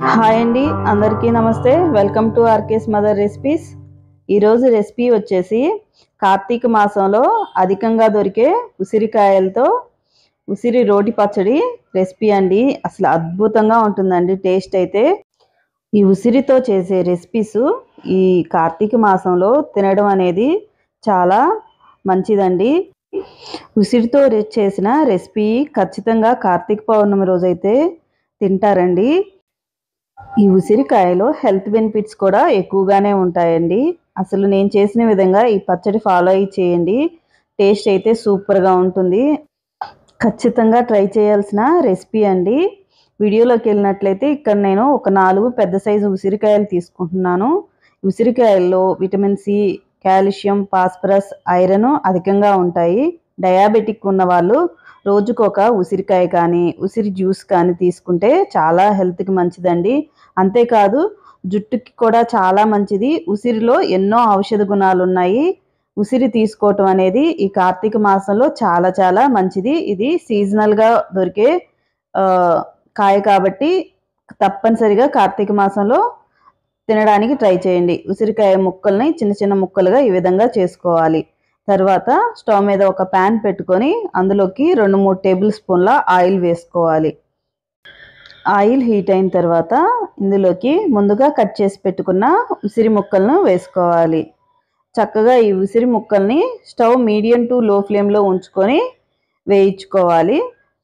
Hi అండి, అందరికీ నమస్తే. Welcome to RK's mother recipes. ఈరోజు రెసిపీ వచ్చేసి కార్తీక మాసంలో అధికంగా దొరికే ఉసిరికాయలతో ఉసిరి రోటి పచ్చడి రెసిపీ అండి. అసలు అద్భుతంగా ఉంటుందండి టేస్ట్ అయితే. ఈ ఉసిరితో చేసే రెసిపీస్ ఈ కార్తీక మాసంలో తినడం అనేది చాలా మంచిదండి. ఉసిరితో చేసిన రెసిపీ ఖచ్చితంగా కార్తీక పౌర్ణమి రోజైతే తింటారండి. ఈ ఉసిరికాయలో హెల్త్ బెనిఫిట్స్ కూడా ఎక్కువగానే ఉంటాయండి. అసలు నేను చేసిన విధంగా ఈ పచ్చడి ఫాలో అయ్యి చేయండి, టేస్ట్ అయితే సూపర్గా ఉంటుంది. ఖచ్చితంగా ట్రై చేయాల్సిన రెసిపీ అండి. వీడియోలోకి వెళ్ళినట్లయితే ఇక్కడ నేను ఒక 4 పెద్ద సైజు ఉసిరికాయలు తీసుకుంటున్నాను. ఉసిరికాయల్లో vitamin C, calcium, phosphorus, iron అధికంగా ఉంటాయి. డయాబెటిక్ ఉన్న వాళ్ళు రోజుకొక ఉసిరికాయ కానీ ఉసిరి జ్యూస్ కానీ తీసుకుంటే చాలా హెల్త్కి మంచిదండి. అంతేకాదు జుట్టుకి కూడా చాలా మంచిది. ఉసిరిలో ఎన్నో ఔషధ గుణాలు ఉన్నాయి. ఉసిరి తీసుకోవటం అనేది ఈ కార్తీక మాసంలో చాలా చాలా మంచిది. ఇది సీజనల్గా దొరికే కాయ కాబట్టి తప్పనిసరిగా కార్తీక మాసంలో తినడానికి ట్రై చేయండి. ఉసిరికాయ ముక్కల్ని చిన్న చిన్న ముక్కలుగా ఈ విధంగా చేసుకోవాలి. తర్వాత స్టవ్ మీద ఒక ప్యాన్ పెట్టుకొని అందులోకి 2-3 టేబుల్ స్పూన్ల ఆయిల్ వేసుకోవాలి. ఆయిల్ హీట్ అయిన తర్వాత ఇందులోకి ముందుగా కట్ చేసి పెట్టుకున్న ఉసిరి ముక్కలను వేసుకోవాలి. చక్కగా ఈ ఉసిరి ముక్కల్ని స్టవ్ మీడియం టు లో ఫ్లేమ్లో ఉంచుకొని వేయించుకోవాలి.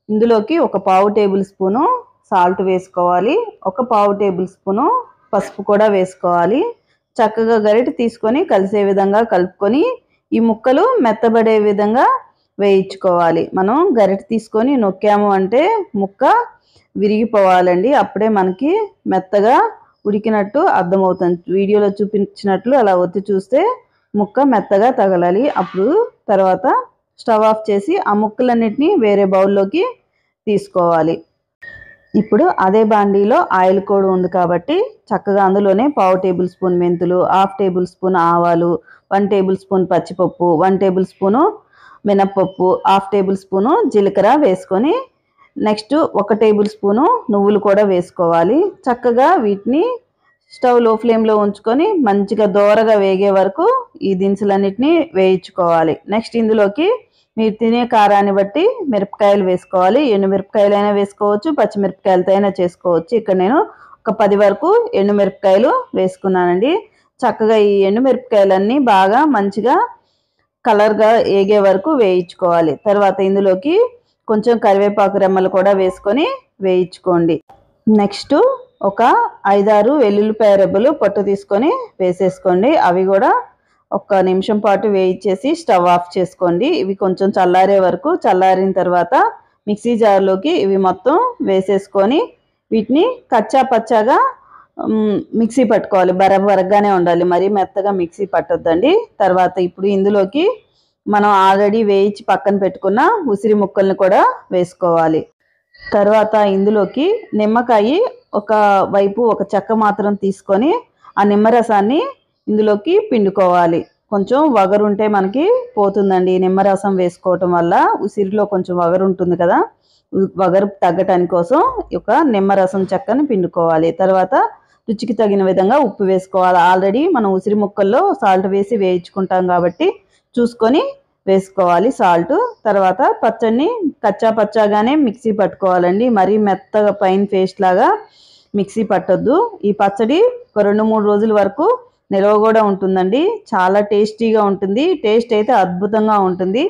ఇందులోకి ఒక 1/4 టేబుల్ స్పూను సాల్ట్ వేసుకోవాలి. ఒక 1/4 టేబుల్ స్పూను పసుపు కూడా వేసుకోవాలి. చక్కగా గరిటె తీసుకొని కలిసే విధంగా కలుపుకొని ఈ ముక్కలు మెత్తబడే విధంగా వేయించుకోవాలి. మనం గరిటె తీసుకొని నొక్కాము అంటే ముక్క విరిగిపోవాలండి. అప్పుడే మనకి మెత్తగా ఉడికినట్టు అర్థమవుతుంది. వీడియోలో చూపించినట్లు అలా ఒత్తి చూస్తే ముక్క మెత్తగా తగలాలి. అప్పుడు తర్వాత స్టవ్ ఆఫ్ చేసి ఆ ముక్కలన్నిటినీ వేరే బౌల్లోకి తీసుకోవాలి. ఇప్పుడు అదే బాండీలో ఆయిల్ కూడా ఉంది కాబట్టి చక్కగా అందులోనే 1/4 టేబుల్ స్పూన్ మెంతులు, 1/2 టేబుల్ స్పూన్ ఆవాలు, 1 టేబుల్ స్పూన్ పచ్చిపప్పు, 1 టేబుల్ స్పూను మినప్పప్పు, 1/2 టేబుల్ స్పూను జీలకర్ర వేసుకొని నెక్స్ట్ 1 టేబుల్ స్పూను నువ్వులు కూడా వేసుకోవాలి. చక్కగా వీటిని స్టవ్ లో ఫ్లేమ్లో ఉంచుకొని మంచిగా దోరగా వేగే వరకు ఈ దినుసులన్నిటినీ వేయించుకోవాలి. నెక్స్ట్ ఇందులోకి మీరు తినే కారాన్ని బట్టి మిరపకాయలు వేసుకోవాలి. ఎండుమిరపకాయలు అయినా వేసుకోవచ్చు, పచ్చిమిరపకాయలతో అయినా చేసుకోవచ్చు. ఇక్కడ నేను ఒక 10 వరకు ఎండుమిరపకాయలు వేసుకున్నానండి. చక్కగా ఈ ఎండుమిరపకాయలన్నీ బాగా మంచిగా కలర్గా ఏగే వరకు వేయించుకోవాలి. తర్వాత ఇందులోకి కొంచెం కరివేపాకు రెమ్మలు కూడా వేసుకొని వేయించుకోండి. నెక్స్ట్ ఒక 5-6 వెల్లుల్లిపాయ రెబ్బలు పొట్టు తీసుకొని వేసేసుకోండి. అవి కూడా 1 నిమిషం పాటు వేయించేసి స్టవ్ ఆఫ్ చేసుకోండి. ఇవి కొంచెం చల్లారే వరకు, చల్లారిన తర్వాత మిక్సీ జార్లోకి ఇవి మొత్తం వేసేసుకొని వీటిని కచ్చా పచ్చాగా మిక్సీ పట్టుకోవాలి. బరబరగానే ఉండాలి, మరీ మెత్తగా మిక్సీ పట్టొద్దండి. తర్వాత ఇప్పుడు ఇందులోకి మనం ఆల్రెడీ వేయించి పక్కన పెట్టుకున్న ఉసిరి ముక్కల్ని కూడా వేసుకోవాలి. తర్వాత ఇందులోకి నిమ్మకాయ ఒక వైపు ఒక చెక్క మాత్రం తీసుకొని ఆ నిమ్మరసాన్ని ఇందులోకి పిండుకోవాలి. కొంచెం వగరు ఉంటే మనకి పోతుందండి నిమ్మరసం వేసుకోవటం వల్ల. ఉసిరిలో కొంచెం వగరు ఉంటుంది కదా, వగరు తగ్గటాని కోసం ఒక నిమ్మరసం చెక్కని పిండుకోవాలి. తర్వాత రుచికి తగిన విధంగా ఉప్పు వేసుకోవాలి. ఆల్రెడీ మనం ఉసిరి ముక్కల్లో సాల్ట్ వేసి వేయించుకుంటాం కాబట్టి చూసుకొని వేసుకోవాలి సాల్ట్. తర్వాత పచ్చడిని కచ్చా పచ్చాగానే మిక్సీ పట్టుకోవాలండి, మరీ మెత్తగా పైన పేస్ట్ లాగా మిక్సీ పట్టొద్దు. ఈ పచ్చడి ఒక 2-3 రోజుల వరకు నిల్వ కూడా ఉంటుందండి. చాలా టేస్టీగా ఉంటుంది. టేస్ట్ అయితే అద్భుతంగా ఉంటుంది.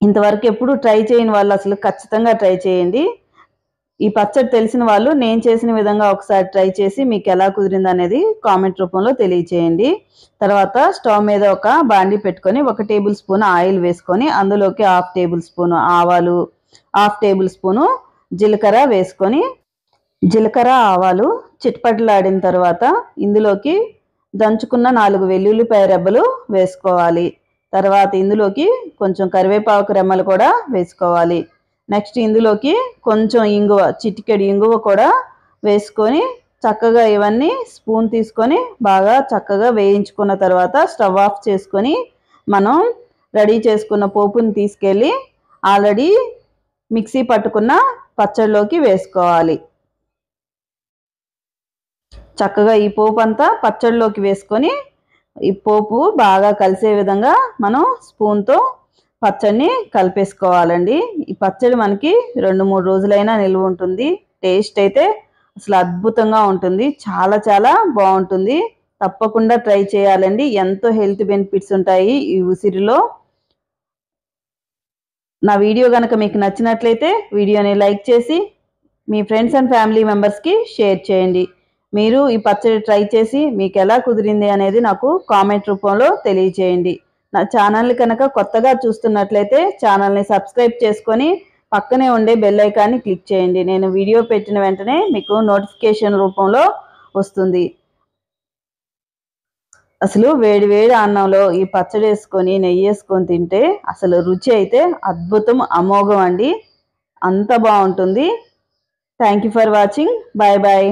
ఇంతవరకు ఎప్పుడు ట్రై చేయని వాళ్ళు అసలు ఖచ్చితంగా ట్రై చేయండి. ఈ పచ్చడి తెలిసిన వాళ్ళు నేను చేసిన విధంగా ఒకసారి ట్రై చేసి మీకు ఎలా కుదిరింది అనేది కామెంట్ రూపంలో తెలియచేయండి. తర్వాత స్టవ్ మీద ఒక బాండీ పెట్టుకొని 1 టేబుల్ స్పూన్ ఆయిల్ వేసుకొని అందులోకి 1/2 టేబుల్ స్పూన్ ఆవాలు, 1/2 టేబుల్ స్పూను జీలకర్ర వేసుకొని జీలకర్ర ఆవాలు చిట్పట్లాడిన తర్వాత ఇందులోకి దంచుకున్న 4 వెల్లుల్లిపాయ రెబ్బలు వేసుకోవాలి. తర్వాత ఇందులోకి కొంచెం కరివేపాకు రెమ్మలు కూడా వేసుకోవాలి. నెక్స్ట్ ఇందులోకి కొంచెం ఇంగువ, చిటికెడు ఇంగువ కూడా వేసుకొని చక్కగా ఇవన్నీ స్పూన్ తీసుకొని బాగా చక్కగా వేయించుకున్న తర్వాత స్టవ్ ఆఫ్ చేసుకొని మనం రెడీ చేసుకున్న పోపుని తీసుకెళ్ళి ఆల్రెడీ మిక్సీ పట్టుకున్న పచ్చడిలోకి వేసుకోవాలి. చక్కగా ఈ పోపు అంతా పచ్చడిలోకి వేసుకొని ఈ పోపు బాగా కలిసే విధంగా మనం స్పూన్తో పచ్చడిని కలిపేసుకోవాలండి. ఈ పచ్చడి మనకి 2-3 రోజులైనా నిల్వ ఉంటుంది. టేస్ట్ అయితే అసలు అద్భుతంగా ఉంటుంది. చాలా చాలా బాగుంటుంది. తప్పకుండా ట్రై చేయాలండి. ఎంతో హెల్త్ బెనిఫిట్స్ ఉంటాయి ఈ ఉసిరిలో. నా వీడియో కనుక మీకు నచ్చినట్లయితే వీడియోని లైక్ చేసి మీ ఫ్రెండ్స్ అండ్ ఫ్యామిలీ మెంబర్స్కి షేర్ చేయండి. మీరు ఈ పచ్చడి ట్రై చేసి మీకు ఎలా కుదిరింది అనేది నాకు కామెంట్ రూపంలో తెలియచేయండి. నా ఛానల్ని కనుక కొత్తగా చూస్తున్నట్లయితే ఛానల్ని సబ్స్క్రైబ్ చేసుకొని పక్కనే ఉండే బెల్ ఐకాన్ని క్లిక్ చేయండి. నేను వీడియో పెట్టిన వెంటనే మీకు నోటిఫికేషన్ రూపంలో వస్తుంది. అసలు వేడి వేడి అన్నంలో ఈ పచ్చడి వేసుకొని నెయ్యి వేసుకొని తింటే అసలు రుచి అయితే అద్భుతం, అమోఘం అండి. అంత బాగుంటుంది. Thank you for watching. Bye bye.